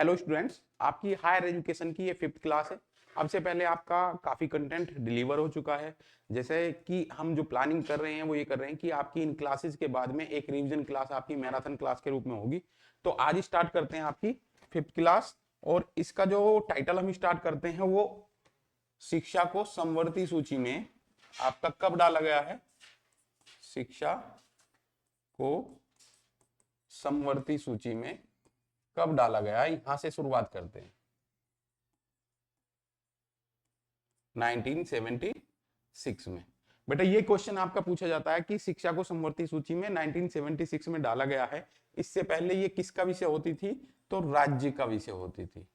Hello students, आपकी higher education की ये 5th क्लास है। अब से पहले आपका काफी कंटेंट डिलीवर हो चुका है। जैसे कि हम जो प्लानिंग कर रहे हैं वो ये कर रहे हैं कि आपकी इन क्लासेस के बाद में एक रिवीजन क्लास आपकी मैराथन क्लास के रूप में होगी। तो आज स्टार्ट करते हैं आपकी 5th क्लास। और इसका जो टाइटल हम स्टार्ट करते हैं वो शिक्षा को समवर्ती सूची में आपका कब डाला गया है। शिक्षा को समवर्ती सूची में कब डाला गया है, यहां से शुरुआत करते हैं। 1976 में। बेटा ये क्वेश्चन आपका पूछा जाता है कि शिक्षा को समवर्ती सूची में 1976 में डाला गया है। इससे पहले ये किसका विषय होती थी? तो राज्य का विषय होती थी।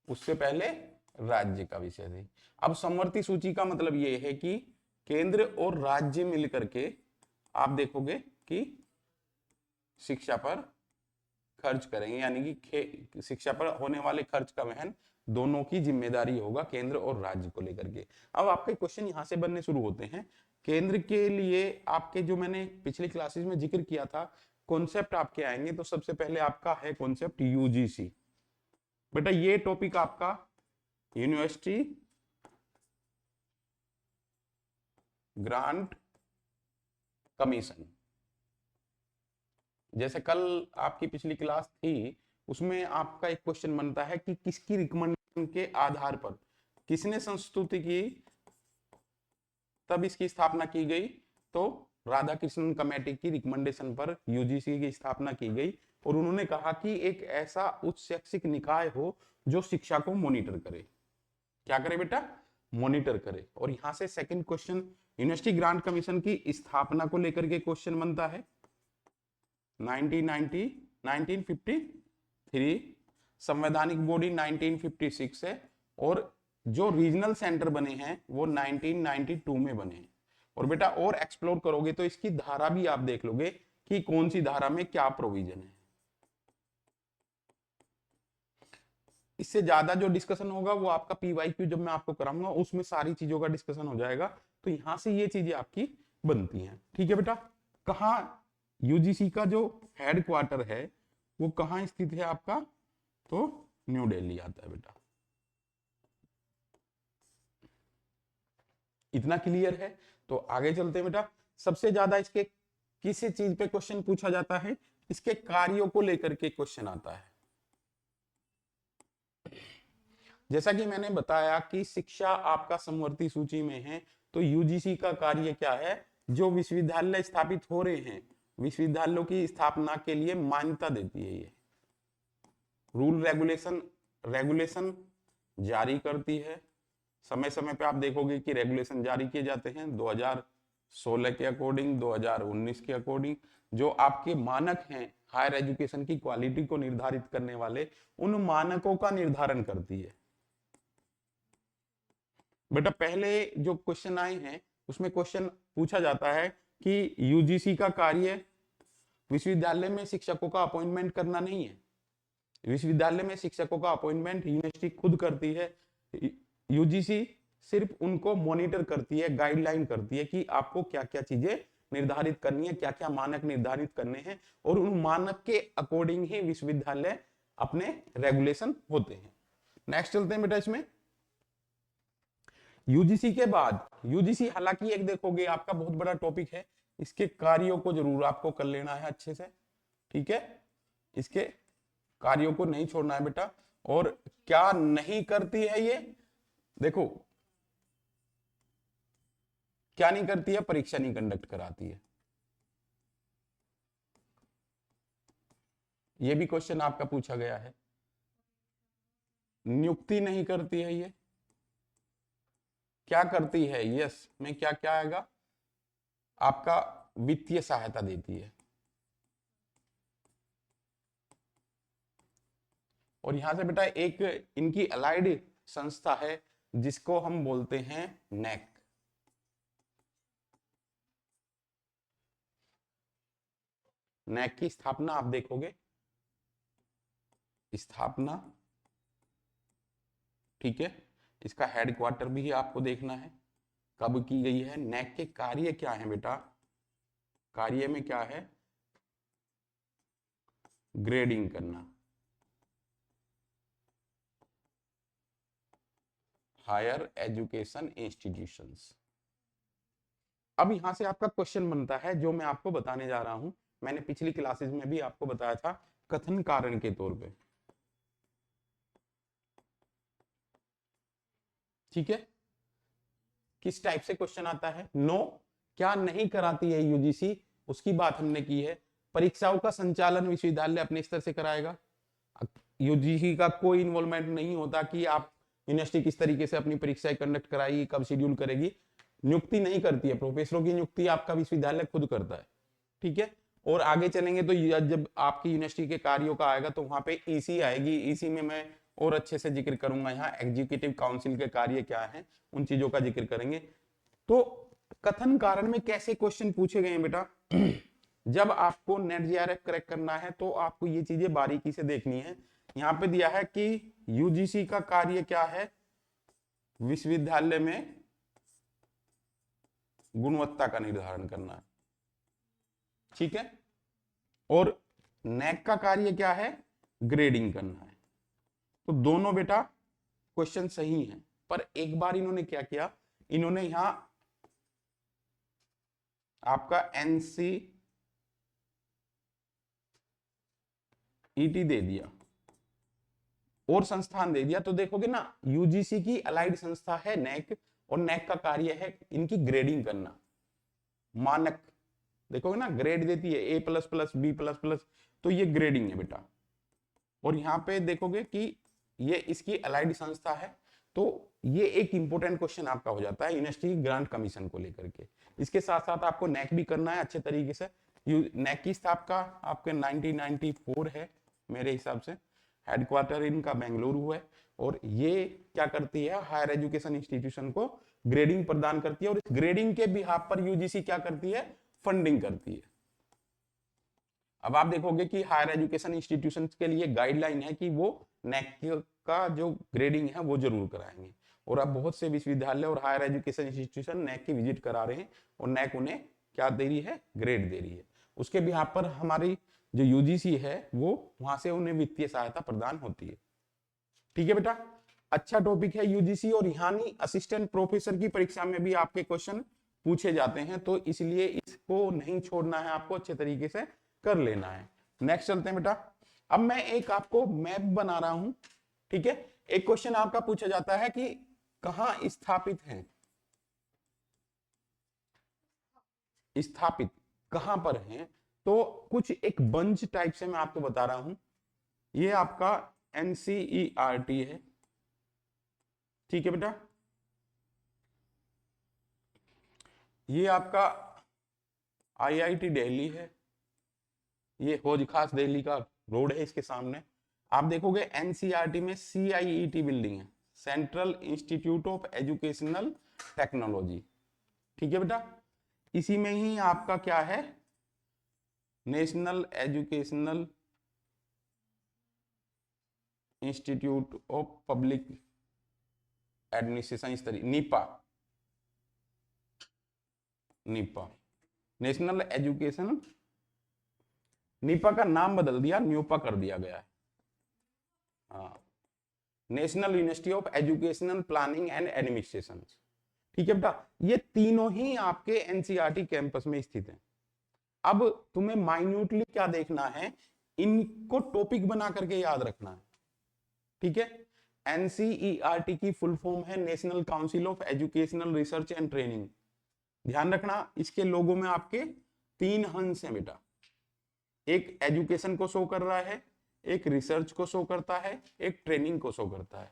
उससे पहले राज्य का विषय थी। अब समवर्ती सूची का मतलब ये है कि केंद्र और राज्य मिलकर के आप देखोगे कि शिक्षा पर खर्च करेंगे, यानी कि शिक्षा पर होने वाले खर्च का वहन दोनों की जिम्मेदारी होगा, केंद्र और राज्य को लेकर के। अब आपके क्वेश्चन यहां से बनने शुरू होते हैं। केंद्र के लिए आपके जो मैंने पिछली क्लासेस में जिक्र किया था कॉन्सेप्ट आपके आएंगे। तो सबसे पहले आपका है कॉन्सेप्ट यूजीसी। बेटा ये टॉपिक आपका यूनिवर्सिटी ग्रांट कमीशन। जैसे कल आपकी पिछली क्लास थी उसमें आपका एक क्वेश्चन बनता है कि किसकी रिकमेंडेशन के आधार पर, किसने संस्तुति की तब इसकी स्थापना की गई। तो राधा कृष्णन कमेटी की रिकमेंडेशन पर यूजीसी की स्थापना की गई। और उन्होंने कहा कि एक ऐसा उच्च शैक्षिक निकाय हो जो शिक्षा को मॉनिटर करे। क्या करे बेटा? मॉनिटर करे। और यहां से second question university grant commission की स्थापना को लेकर के क्वेश्चन बनता है 1953। संवैधानिक बॉडी 1956 है। और जो रीजनल सेंटर बने हैं वो 1992 में बने हैं। और बेटा और एक्सप्लोर करोगे तो इसकी धारा भी आप देख लोगे कि कौन सी धारा में क्या प्रोविजन है। इससे ज्यादा जो डिस्कशन होगा वो आपका पीवाईक्यू जब मैं आपको कराऊंगा उसमें सारी चीजों का डिस्कशन हो जाएगा। तो यहां से ये चीजें आपकी बनती हैं। ठीक है बेटा। कहाँ यूजीसी का जो हेड क्वार्टर है वो कहाँ स्थित है आपका? तो न्यू दिल्ली आता है बेटा। इतना क्लियर है? तो आगे चलते हैं बेटा। सबसे ज्यादा इसके किस चीज पे क्वेश्चन पूछा जाता है? इसके कार्यों को लेकर के क्वेश्चन आता है। जैसा कि मैंने बताया कि शिक्षा आपका समवर्ती सूची में है। तो यूजीसी का कार्य क्या है? जो विश्वविद्यालय स्थापित हो रहे हैं विश्वविद्यालयों की स्थापना के लिए मान्यता देती है। ये रूल रेगुलेशन जारी करती है। समय समय पे आप देखोगे कि रेगुलेशन जारी किए जाते हैं 2016 के अकॉर्डिंग, 2019 के अकॉर्डिंग। जो आपके मानक हैं हायर एजुकेशन की क्वालिटी को निर्धारित करने वाले, उन मानकों का निर्धारण करती है। बेटा पहले जो क्वेश्चन आए हैं उसमें क्वेश्चन पूछा जाता है कि यूजीसी का कार्य विश्वविद्यालय में शिक्षकों का अपॉइंटमेंट करना नहीं है। विश्वविद्यालय में शिक्षकों का अपॉइंटमेंट यूनिवर्सिटी खुद करती है। यूजीसी सिर्फ उनको मॉनिटर करती है, गाइडलाइन करती है कि आपको क्या क्या चीजें निर्धारित करनी है, क्या क्या मानक निर्धारित करने हैं। और उन मानक के अकॉर्डिंग ही विश्वविद्यालय अपने रेगुलेशन होते हैं। नेक्स्ट चलते हैं बेटा। इसमें यूजीसी के बाद यूजीसी हालांकि एक देखोगे आपका बहुत बड़ा टॉपिक है। इसके कार्यों को जरूर आपको कर लेना है अच्छे से। ठीक है, इसके कार्यों को नहीं छोड़ना है बेटा। और क्या नहीं करती है ये देखो, क्या नहीं करती है? परीक्षा नहीं कंडक्ट कराती है। ये भी क्वेश्चन आपका पूछा गया है। नियुक्ति नहीं करती है ये। क्या करती है? यस में क्या क्या आएगा? आपका वित्तीय सहायता देती है। और यहां से बेटा एक इनकी अलाइड संस्था है जिसको हम बोलते हैं नेक। नेक की स्थापना आप देखोगे, स्थापना, ठीक है, इसका हेडक्वार्टर भी आपको देखना है कब की गई है। नेक के कार्य क्या है बेटा? कार्य में क्या है? ग्रेडिंग करना, हायर एजुकेशन इंस्टीट्यूशंस। अब यहां से आपका क्वेश्चन बनता है जो मैं आपको बताने जा रहा हूं, मैंने पिछली क्लासेस में भी आपको बताया था कथन कारण के तौर पे, ठीक है। किस टाइप से क्वेश्चन आता है? नो, क्या नहीं कराती है यूजीसी, उसकी बात हमने की है। परीक्षाओं का संचालन विश्वविद्यालय अपने स्तर से कराएगा, यूजीसी का कोई इन्वॉल्वमेंट नहीं होता कि आप यूनिवर्सिटी किस तरीके से अपनी परीक्षाएं कंडक्ट कराएगी, कब शेड्यूल करेगी, नियुक्ति नहीं करती है, प्रोफेसरों की नियुक्ति आपका विश्वविद्यालय खुद करता है, ठीक है। और आगे चलेंगे तो जब आपकी यूनिवर्सिटी के कार्यों का आएगा तो वहां पे ईसी आएगी, ईसी में मैं और अच्छे से जिक्र करूंगा, यहाँ एग्जीक्यूटिव काउंसिल के कार्य क्या है उन चीजों का जिक्र करेंगे। तो कथन कारण में कैसे क्वेश्चन पूछे गए हैं बेटा, जब आपको नेट जीआरएफ करेक्ट करना है तो आपको ये चीजें बारीकी से देखनी है। यहाँ पे दिया है कि यूजीसी का कार्य क्या है, विश्वविद्यालय में गुणवत्ता का निर्धारण करना है, ठीक है। और नेक का कार्य क्या है, ग्रेडिंग करना है। तो दोनों बेटा क्वेश्चन सही हैं, पर एक बार इन्होंने क्या किया, इन्होंने यहां आपका NCET दे दिया और संस्थान दे दिया। तो देखोगे ना, यूजीसी की अलाइड संस्था है नेक, और नेक का कार्य है इनकी ग्रेडिंग करना, मानक देखोगे ना, ग्रेड देती है A++, B++, तो ये ग्रेडिंग है बेटा। और यहाँ पे देखोगे कि ये इसकी अलाइड संस्था है, तो ये एक इंपॉर्टेंट क्वेश्चन आपका हो जाता है यूनिवर्सिटी ग्रांट कमीशन को लेकर के। इसके साथ साथ आपको नेक भी करना है अच्छे तरीके से। नेक की स्थापना आपके 1994 है मेरे हिसाब से, हेडक्वार्टर इनका बेंगलुरु है, और ये क्या करती है, हायर एजुकेशन इंस्टीट्यूशन को ग्रेडिंग प्रदान करती है, और इस ग्रेडिंग के बिहाफ पर यूजीसी क्या करती है, फंडिंग करती है। अब आप देखोगे कि हायर एजुकेशन इंस्टीट्यूशन के लिए गाइडलाइन है कि वो नेक का जो ग्रेडिंग है वो जरूर कराएंगे, और अब बहुत से विश्वविद्यालय और हायर एजुकेशन इंस्टीट्यूशन नेक की विजिट करा रहे हैं, और नेक उन्हें क्या दे रही है, ग्रेड दे रही है। उसके बिहाफ पर हमारी जो यूजीसी है वो वहां से उन्हें वित्तीय सहायता प्रदान होती है, ठीक है बेटा। अच्छा टॉपिक है यूजीसी, और यानी असिस्टेंट प्रोफेसर की परीक्षा में भी आपके क्वेश्चन पूछे जाते हैं, तो इसलिए इसको नहीं छोड़ना है, आपको अच्छे तरीके से कर लेना है। नेक्स्ट चलते हैं बेटा। अब मैं एक आपको मैप बना रहा हूं, ठीक है। एक क्वेश्चन आपका पूछा जाता है कि कहां स्थापित है, स्थापित कहां पर है, तो कुछ एक बंच टाइप से मैं आपको बता रहा हूं। ये आपका NCERT है, ठीक है बेटा। ये आपका IIT दिल्ली है, ये हौज खास दिल्ली का रोड है इसके सामने। आप देखोगे NCERT में CIET बिल्डिंग है, central institute of educational technology, ठीक है बेटा। इसी में ही आपका क्या है, national educational institute of public administration, इस तरीके नीपा, नेशनल एजुकेशन, नीपा का नाम बदल दिया, न्यूपा कर दिया गया है, हाँ, national university of educational planning and administration, ठीक है बेटा। ये तीनों ही आपके NCERT कैंपस में स्थित हैं। अब तुम्हें माइन्यूटली क्या देखना है, इनको टॉपिक बना करके याद रखना है, ठीक है। NCERT की फुल फॉर्म है national council of educational research and training. ध्यान रखना, इसके लोगों में आपके 3 हंस हैं बेटा, एक एजुकेशन को शो कर रहा है, एक रिसर्च को शो करता है, एक ट्रेनिंग को शो करता है।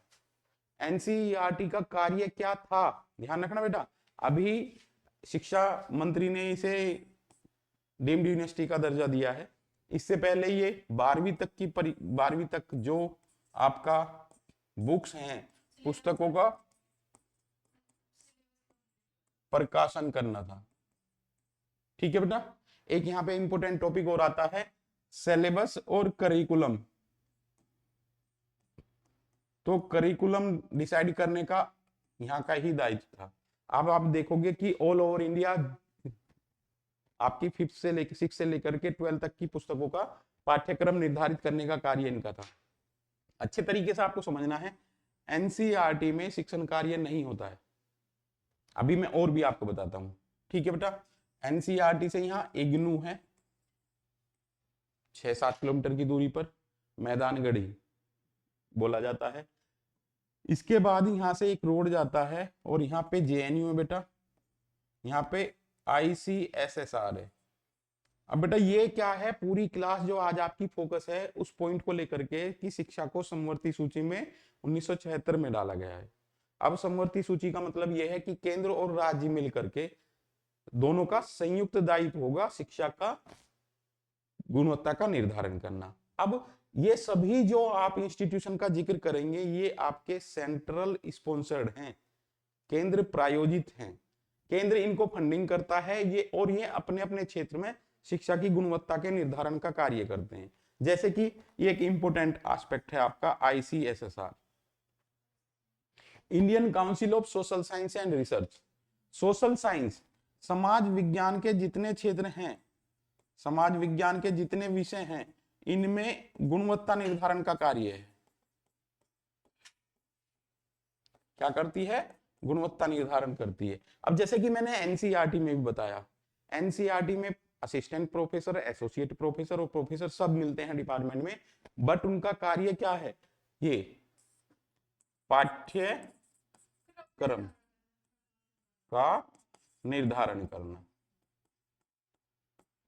NCERT का कार्य क्या था, ध्यान रखना बेटा। अभी शिक्षा मंत्री ने इसे डीम्ड यूनिवर्सिटी का दर्जा दिया है, इससे पहले ये 12वीं तक जो आपका बुक्स हैं, पुस्तकों का प्रकाशन करना था, ठीक है बेटा। एक यहाँ पे इंपॉर्टेंट टॉपिक और आता है, सिलेबस और करिकुलम। तो करिकुलम डिसाइड करने का यहाँ का ही दायित्व था। अब आप देखोगे कि ऑल ओवर इंडिया आपकी 5th से लेकर 6 से लेकर के 12 तक की पुस्तकों का पाठ्यक्रम निर्धारित करने का कार्य इनका था। अच्छे तरीके से आपको समझना है, एनसीईआरटी में शिक्षण कार्य नहीं होता है। अभी मैं और भी आपको बताता हूं, ठीक है बेटा। एनसीईआरटी से यहाँ इग्नू है 6-7 किलोमीटर की दूरी पर, मैदानगढ़ी बोला जाता है। इसके बाद यहाँ से एक रोड जाता है और यहाँ पे जेएनयू है बेटा, यहाँ पे आईसीएसएसआर है। अब बेटा ये क्या है, पूरी क्लास जो आज आपकी फोकस है उस पॉइंट को लेकर के कि शिक्षा को समवर्ती सूची में 1976 में डाला गया है। अब समवर्ती सूची का मतलब यह है कि केंद्र और राज्य मिलकर के दोनों का संयुक्त दायित्व होगा शिक्षा का गुणवत्ता का निर्धारण करना। अब ये सभी जो आप इंस्टीट्यूशन का जिक्र करेंगे ये आपके सेंट्रल स्पॉन्सर्ड हैं, केंद्र प्रायोजित हैं। केंद्र इनको फंडिंग करता है ये, और ये अपने अपने क्षेत्र में शिक्षा की गुणवत्ता के निर्धारण का कार्य करते हैं। जैसे कि ये एक इंपॉर्टेंट एस्पेक्ट है आपका ICSSR, Indian council of social science and research. Social science, समाज विज्ञान के जितने क्षेत्र हैं, समाज विज्ञान के जितने विषय हैं, इनमें गुणवत्ता निर्धारण का कार्य है। क्या करती है? गुणवत्ता निर्धारण करती है। अब जैसे कि मैंने एनसीईआरटी में भी बताया, एनसीईआरटी में असिस्टेंट प्रोफेसर, एसोसिएट प्रोफेसर और प्रोफेसर सब मिलते हैं डिपार्टमेंट में, बट उनका कार्य क्या है? ये पाठ्यक्रम का निर्धारण करना।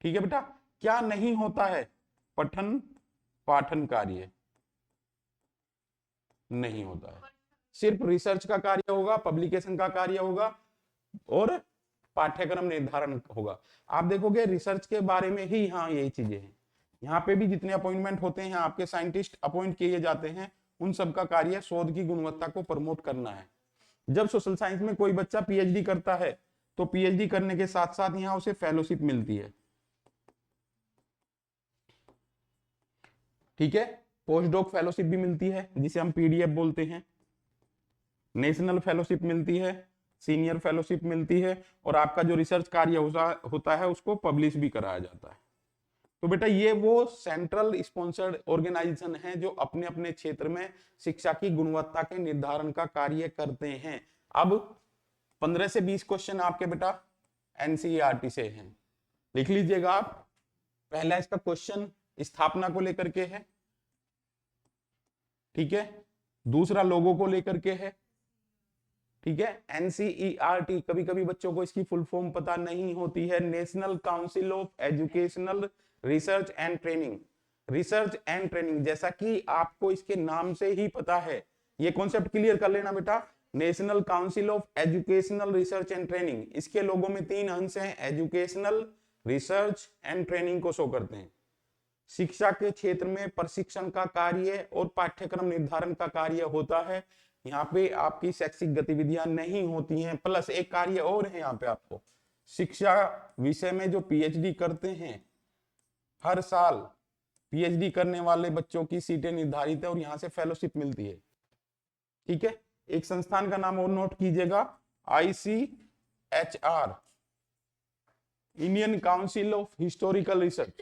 ठीक है बेटा। क्या नहीं होता है? पठन पाठन कार्य नहीं होता है, सिर्फ रिसर्च का कार्य होगा, पब्लिकेशन का कार्य होगा और पाठ्यक्रम निर्धारण होगा। आप देखोगे रिसर्च के बारे में ही यहाँ यही चीजें हैं। यहाँ पे भी जितने अपॉइंटमेंट होते हैं, आपके साइंटिस्ट अपॉइंट किए जाते हैं, उन सब का कार्य शोध की गुणवत्ता को प्रमोट करना है। जब सोशल साइंस में कोई बच्चा पीएचडी करता है तो पीएचडी करने के साथ साथ यहाँ उसे फेलोशिप मिलती है। ठीक है, पोस्ट डॉक फेलोशिप भी मिलती है जिसे हम पीडीएफ बोलते हैं, नेशनल फेलोशिप मिलती है, सीनियर फेलोशिप मिलती है, और आपका जो रिसर्च कार्य होता है उसको पब्लिश भी कराया जाता है। तो बेटा ये वो सेंट्रल स्पॉन्सर्ड ऑर्गेनाइजेशन है जो अपने अपने क्षेत्र में शिक्षा की गुणवत्ता के निर्धारण का कार्य करते हैं। अब 15 से 20 क्वेश्चन आपके बेटा एनसीईआरटी से हैं, लिख लीजिएगा आप। पहला इसका क्वेश्चन स्थापना को लेकर के है, ठीक है। दूसरा लोगों को लेकर के है, ठीक है। एनसीईआरटी, कभी कभी बच्चों को इसकी फुल फॉर्म पता नहीं होती है, national council of educational research and training. Research and training, जैसा कि आपको इसके नाम से ही पता है, ये कॉन्सेप्ट क्लियर कर लेना बेटा। National council of educational research and training, इसके लोगों में 3 अंश हैं, एजुकेशनल, रिसर्च एंड ट्रेनिंग को शो करते हैं। शिक्षा के क्षेत्र में प्रशिक्षण का कार्य और पाठ्यक्रम निर्धारण का कार्य होता है। यहाँ पे आपकी शैक्षिक गतिविधियां नहीं होती हैं, प्लस एक कार्य और है यहाँ पे आपको, शिक्षा विषय में जो पीएचडी करते हैं, हर साल पीएचडी करने वाले बच्चों की सीटें निर्धारित है और यहाँ से फेलोशिप मिलती है। ठीक है, एक संस्थान का नाम और नोट कीजिएगा, ICHR, Indian council of historical research.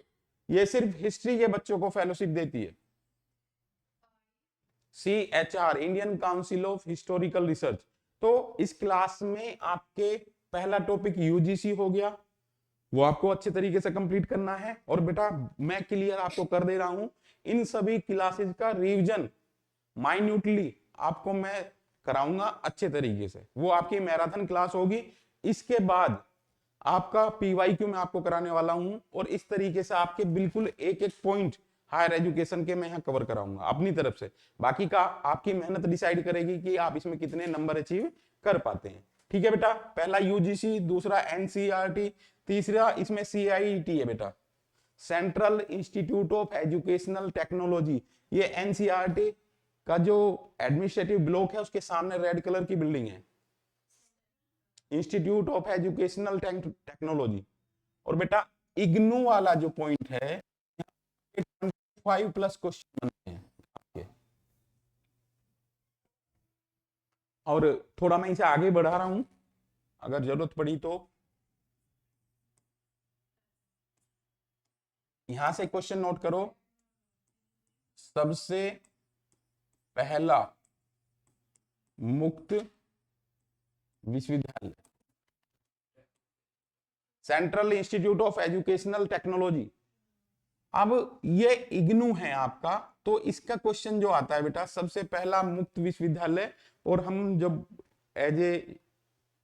ये सिर्फ हिस्ट्री के बच्चों को फेलोशिप देती है। CHR, Indian council of historical research. तो इस क्लास में आपके पहला टॉपिक यूजीसी हो गया, वो आपको अच्छे तरीके से कंप्लीट करना है। और बेटा मैं क्लियर आपको कर दे रहा हूं, इन सभी क्लासेस का रिवीजन माइन्यूटली आपको मैं कराऊंगा अच्छे तरीके से, वो आपकी मैराथन क्लास होगी। इसके बाद आपका पीवाईक्यू मैं आपको कराने वाला हूं, और इस तरीके से आपके बिल्कुल एक एक पॉइंट हायर एजुकेशन के मैं यहाँ कवर कराऊंगा अपनी तरफ से। बाकी का आपकी मेहनत डिसाइड करेगी कि आप इसमें कितने नंबर अचीव कर पाते हैं। ठीक है बेटा, पहला यूजीसी, दूसरा एनसीईआरटी, तीसरा इसमें सीआईईटी है बेटा, central institute of educational technology. ये एनसीईआरटी का जो एडमिनिस्ट्रेटिव ब्लॉक है उसके सामने रेड कलर की बिल्डिंग है, इंस्टीट्यूट ऑफ एजुकेशनल टेक्नोलॉजी। और बेटा इग्नू वाला जो पॉइंट है, 25+ क्वेश्चन बनते हैं आपके। और थोड़ा मैं इसे आगे बढ़ा रहा हूं, अगर जरूरत पड़ी तो यहां से क्वेश्चन नोट करो। सबसे पहला मुक्त विश्वविद्यालय, central institute of educational technology. अब ये इग्नू है आपका, तो इसका क्वेश्चन जो आता है बेटा, सबसे पहला मुक्त विश्वविद्यालय, और हम जब एज ए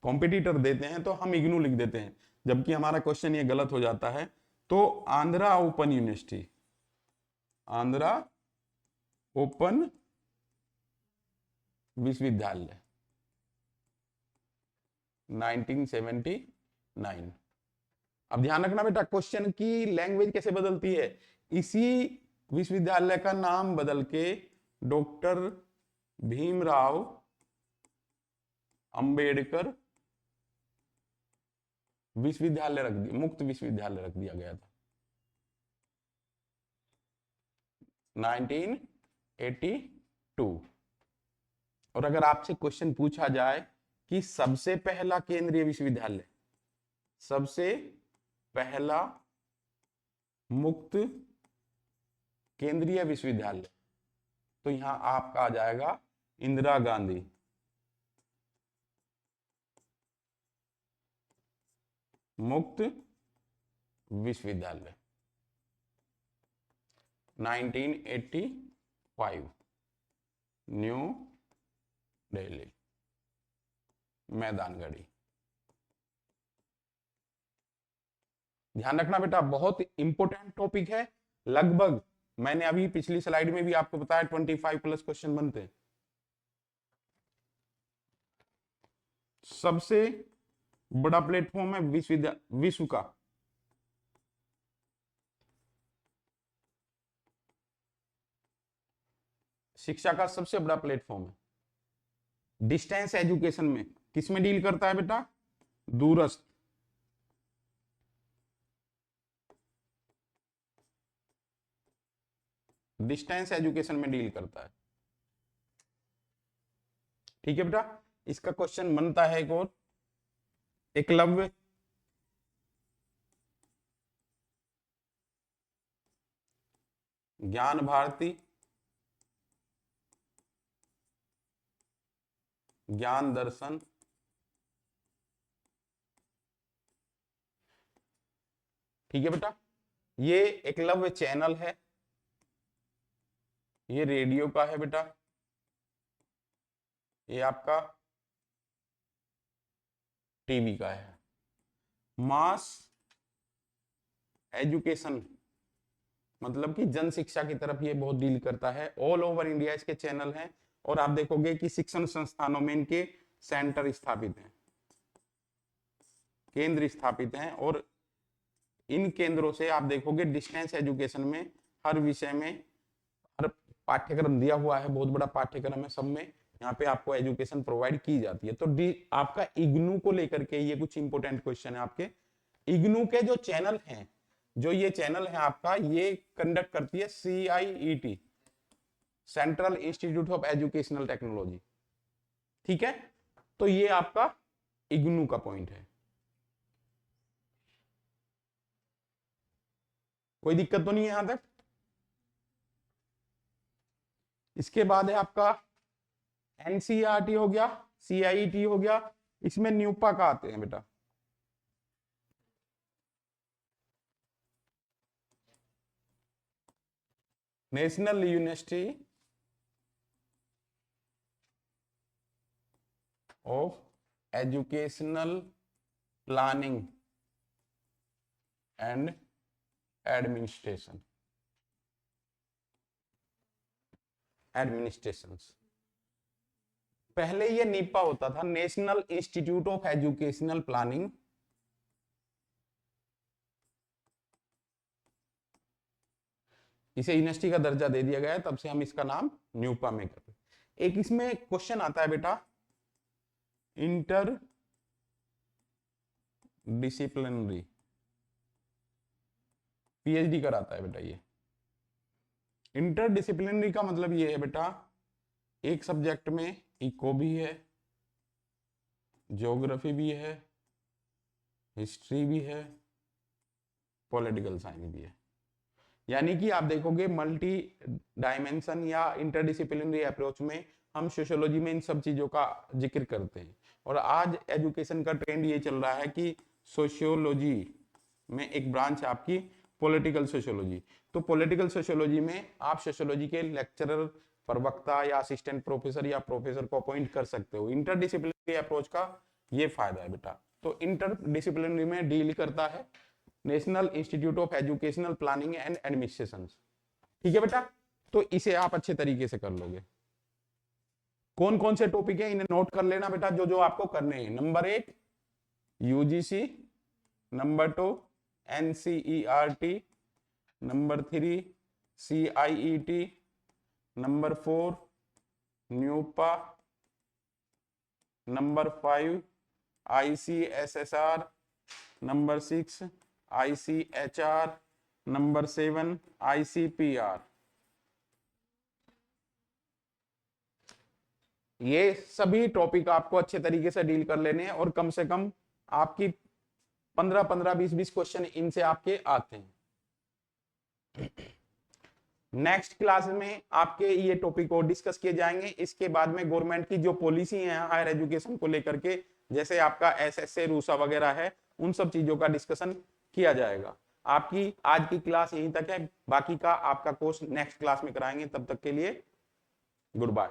कॉम्पिटिटर देते हैं तो हम इग्नू लिख देते हैं, जबकि हमारा क्वेश्चन ये गलत हो जाता है। तो Andhra open university, Andhra open विश्वविद्यालय 1979। अब ध्यान रखना बेटा, क्वेश्चन की लैंग्वेज कैसे बदलती है। इसी विश्वविद्यालय का नाम बदल के डॉक्टर भीमराव अंबेडकर विश्वविद्यालय रख दिया, मुक्त विश्वविद्यालय रख दिया गया था 1982। और अगर आपसे क्वेश्चन पूछा जाए कि सबसे पहला केंद्रीय विश्वविद्यालय, सबसे पहला मुक्त केंद्रीय विश्वविद्यालय, तो यहां आपका आ जाएगा इंदिरा गांधी मुक्त विश्वविद्यालय 1985, न्यू दिल्ली, मैदानगढ़ी। ध्यान रखना बेटा, बहुत इंपॉर्टेंट टॉपिक है। लगभग मैंने अभी पिछली स्लाइड में भी आपको बताया 25+ क्वेश्चन बनते हैं। सबसे बड़ा प्लेटफॉर्म है विश्व का, शिक्षा का सबसे बड़ा प्लेटफॉर्म है। डिस्टेंस एजुकेशन में किसमें डील करता है बेटा, दूरस्थ, डिस्टेंस एजुकेशन में डील करता है। ठीक है बेटा, इसका क्वेश्चन बनता है एक और, एकलव्य ज्ञान भारती ज्ञान दर्शन ठीक है बेटा, ये एकलव्य चैनल है, ये रेडियो का है बेटा, ये आपका टीवी का है। मास एजुकेशन मतलब कि जन शिक्षा की तरफ ये बहुत डील करता है। ऑल ओवर इंडिया इसके चैनल हैं, और आप देखोगे कि शिक्षण संस्थानों में इनके सेंटर स्थापित हैं, केंद्र स्थापित हैं, और इन केंद्रों से आप देखोगे डिस्टेंस एजुकेशन में हर विषय में हर पाठ्यक्रम दिया हुआ है, बहुत बड़ा पाठ्यक्रम है, सब में यहाँ पे आपको एजुकेशन प्रोवाइड की जाती है। तो आपका इग्नू को लेकर के ये कुछ इंपोर्टेंट क्वेश्चन है आपके। इग्नू के जो चैनल हैं, जो ये चैनल है आपका, ये कंडक्ट करती है CIET, central institute of educational technology. ठीक है, तो ये आपका इग्नू का पॉइंट है। कोई दिक्कत तो नहीं है यहां तक। इसके बाद है आपका NCERT हो गया, CIET हो गया, इसमें न्यूपा का आते हैं बेटा। National university of educational planning and administration, पहले ये नीपा होता था, national institute of educational planning इसे यूनिवर्सिटी का दर्जा दे दिया गया है, तब से हम इसका नाम न्यूपा में करते हैं। एक इसमें क्वेश्चन आता है बेटा, इंटर डिसिप्लिनरी, PhD कराता है बेटा ये। इंटरडिसिप्लिनरी का मतलब ये है बेटा, एक सब्जेक्ट में इको भी है, ज्योग्राफी भी है, हिस्ट्री भी है, पॉलिटिकल साइंस भी है। यानी कि आप देखोगे मल्टी डायमेंशन या इंटरडिसिप्लिनरी अप्रोच में हम सोशियोलॉजी में इन सब चीजों का जिक्र करते हैं। और आज एजुकेशन का ट्रेंड ये चल रहा है कि सोशियोलॉजी में एक ब्रांच है आपकी पॉलिटिकल सोशियोलॉजी। तो पॉलिटिकल सोशियोलॉजी में आप सोशियोलॉजी के लेक्चरर, प्रवक्ता या असिस्टेंट प्रोफेसर या प्रोफेसर को अपॉइंट कर सकते हो। इंटरडिसिप्लिनरी अप्रोच का ये फायदा है बेटा। तो इंटरडिसिप्लिनरी में डील करता है national institute of educational planning and administration. ठीक है बेटा, तो इसे आप अच्छे तरीके से कर लोगे। कौन कौन से टॉपिक है इन्हें नोट कर लेना बेटा, जो जो आपको करने हैं। Number 1 UGC, number 2 NCERT, number 3 CIET, number 4 NUEPA, number 5 ICSSR, number 6 ICHR, number 7 ICPR. ये सभी टॉपिक आपको अच्छे तरीके से डील कर लेने हैं और कम से कम आपकी 15-15, 20-20 क्वेश्चन इनसे आपके आते हैं। नेक्स्ट क्लास में आपके ये टॉपिक और डिस्कस किए जाएंगे। इसके बाद में गवर्नमेंट की जो पॉलिसी है हायर एजुकेशन को लेकर के, जैसे आपका एसएसए रूसा वगैरह है, उन सब चीजों का डिस्कशन किया जाएगा। आपकी आज की क्लास यहीं तक है, बाकी का आपका कोर्स नेक्स्ट क्लास में कराएंगे। तब तक के लिए गुड बाय।